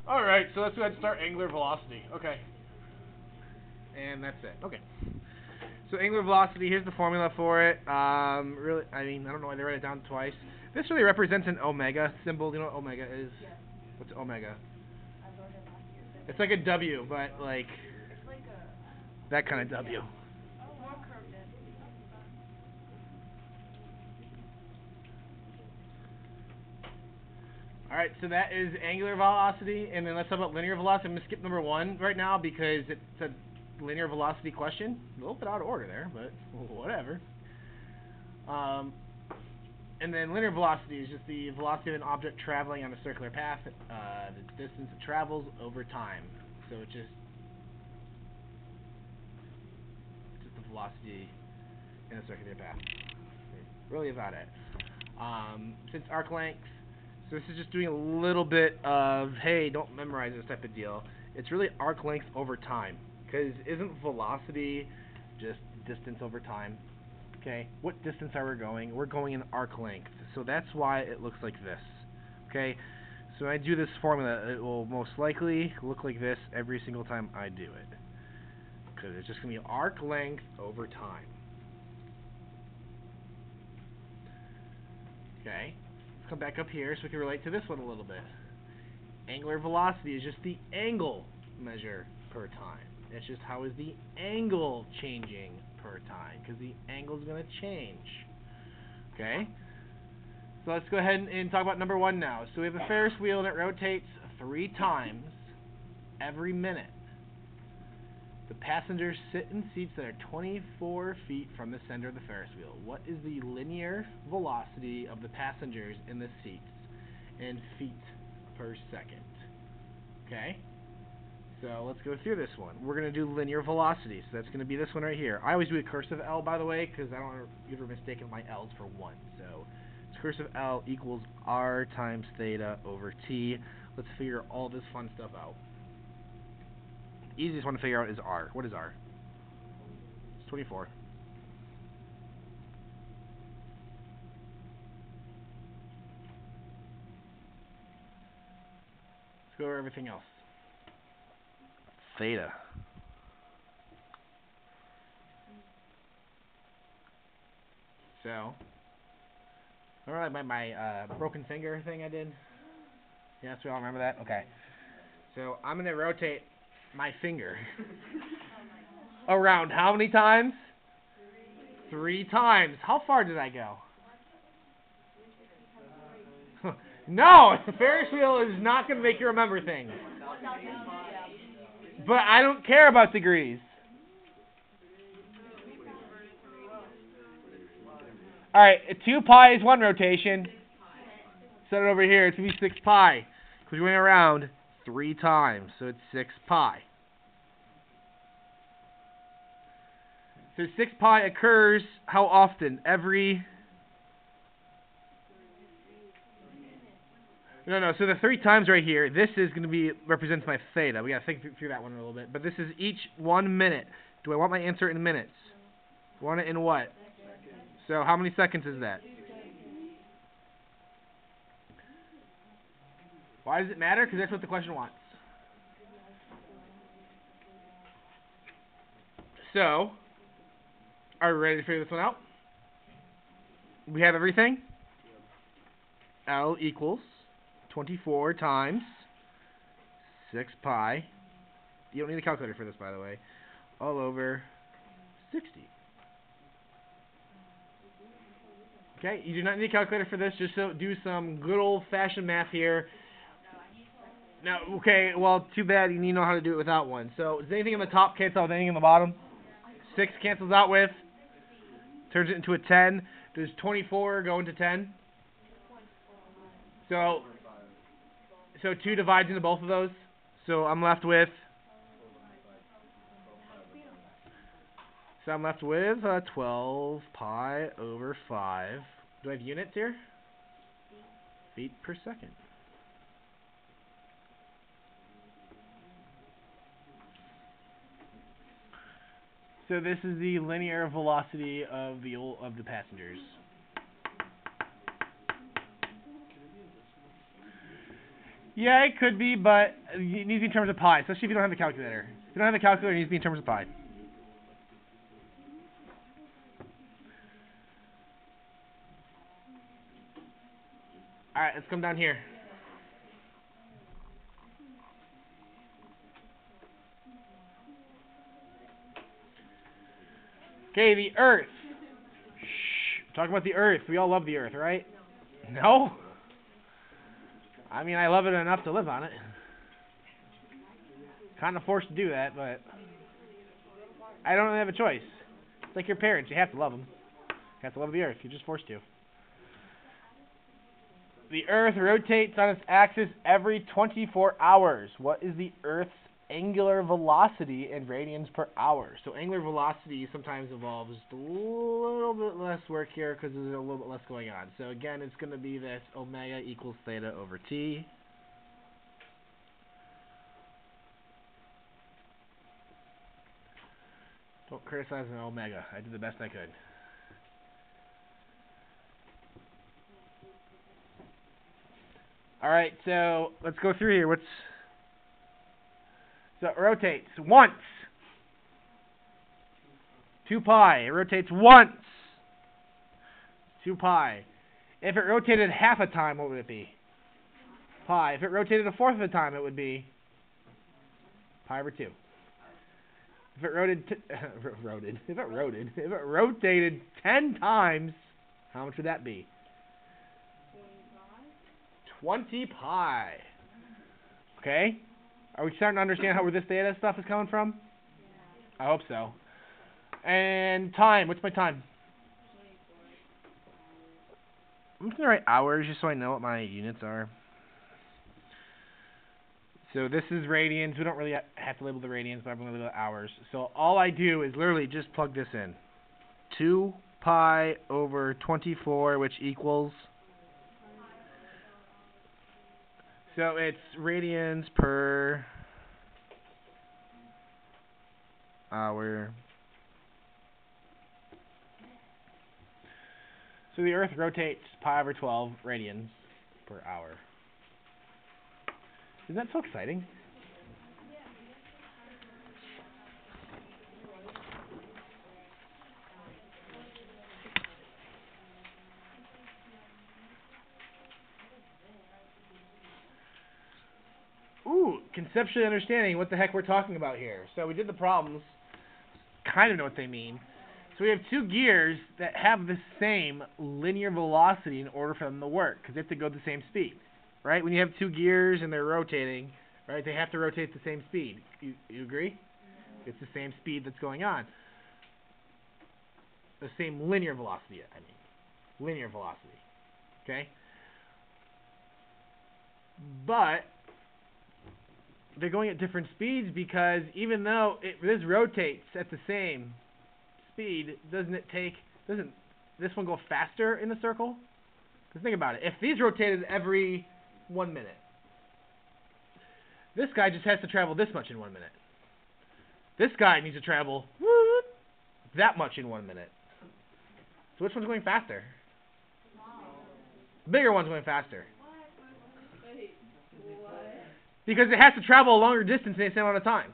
All right, so let's go ahead and start angular velocity. Okay. And that's it. Okay. So angular velocity, here's the formula for it. Really, I mean, I don't know why they write it down twice. This really represents an omega symbol. Do you know what omega is? Yes. What's omega? I learned it last year. It's like a W, but like It's like a that kind of W. more curved in. All right, so that is angular velocity, and then let's talk about linear velocity. I'm gonna skip number 1 right now because it's a linear velocity question. A little bit out of order there, but whatever. And then linear velocity is just the velocity of an object traveling on a circular path, the distance it travels over time. So it's just the velocity in a circular path. Really about it. Since arc length, so this is just doing a little bit of, hey, don't memorize this type of deal. It's really arc length over time, because isn't velocity just distance over time? Okay, what distance are we going? We're going in arc length, so that's why it looks like this. Okay, so when I do this formula, it will most likely look like this every single time I do it, because it's just going to be arc length over time. Okay, let's come back up here so we can relate to this one a little bit. Angular velocity is just the angle measure per time. It's just how is the angle changing per time, because the angle is going to change. Okay? So let's go ahead and talk about number 1 now. So we have a Ferris wheel and it rotates 3 times every minute. The passengers sit in seats that are 24 feet from the center of the Ferris wheel. What is the linear velocity of the passengers in the seats in feet per second? Okay? So let's go through this one. We're going to do linear velocity, so that's going to be this one right here. I always do a cursive L, by the way, because I don't want to ever mistaken my L's for 1. So it's cursive L equals R times theta over T. Let's figure all this fun stuff out. The easiest one to figure out is R. What is R? It's 24. Let's go over everything else. Theta. So, remember my broken finger thing I did? Yes, we all remember that? Okay. So, I'm going to rotate my finger around how many times? 3 times. How far did I go? No! The Ferris wheel is not going to make you remember things. But I don't care about degrees. Alright, 2 pi is 1 rotation. Set it over here. It's going to be 6 pi. Because we went around 3 times. So it's 6 pi. So 6 pi occurs how often? Every... No. So the 3 times right here, this is going to be represents my theta. We got to think through that one a little bit. But this is each 1 minute. Do I want my answer in minutes? Want it in what? So how many seconds is that? Why does it matter? Because that's what the question wants. So, are we ready to figure this one out? We have everything? L equals 24 times 6 pi. You don't need a calculator for this, by the way. All over 60. Okay, you do not need a calculator for this. Just do some good old-fashioned math here. No, okay, well, too bad. You need to know how to do it without one. So, does anything in the top cancel out with anything in the bottom? 6 cancels out with? Turns it into a 10. Does 24 go into 10? So 2 divides into both of those. So I'm left with 12 pi over 5. Do I have units here? Feet per second. So this is the linear velocity of the passengers. Yeah, it could be, but it needs to be in terms of pi, especially if you don't have a calculator. If you don't have a calculator, it needs to be in terms of pi. Alright, let's come down here. Okay, the Earth. Shh. Talking about the Earth. We all love the Earth, right? No? I mean, I love it enough to live on it. Kind of forced to do that, but I don't really have a choice. It's like your parents. You have to love them. You have to love the Earth. You're just forced to. The Earth rotates on its axis every 24 hours. What is the Earth's angular velocity in radians per hour? So angular velocity sometimes involves just a little bit less work here because there's a little bit less going on. So again, it's going to be this omega equals theta over t. Don't criticize an omega. I did the best I could. Alright, so let's go through here. So it rotates once. 2 pi. It rotates once. 2 pi. If it rotated half a time, what would it be? Pi. If it rotated a fourth of a time, it would be pi over 2. If it rotated 10 times, how much would that be? 20 pi. Okay? Are we starting to understand where this data stuff is coming from? Yeah. I hope so. And time. What's my time? 24. I'm just going to write hours just so I know what my units are. So this is radians. We don't really have to label the radians, but I'm going to label the hours. So all I do is literally just plug this in. 2 pi over 24, which equals... So it's radians per hour. So the Earth rotates pi over 12 radians per hour. Isn't that so exciting? Ooh, conceptually understanding what the heck we're talking about here. So we did the problems, kind of know what they mean. So we have two gears that have the same linear velocity in order for them to work, because they have to go the same speed, right? When you have two gears and they're rotating, right, they have to rotate the same speed. You agree? It's the same speed that's going on. The same linear velocity, I mean. Linear velocity. Okay? But they're going at different speeds because even though this rotates at the same speed, doesn't this one go faster in the circle? Because think about it. If these rotated every 1 minute, this guy just has to travel this much in 1 minute. This guy needs to travel that much in 1 minute. So which one's going faster? The bigger one's going faster. Because it has to travel a longer distance in the same amount of time.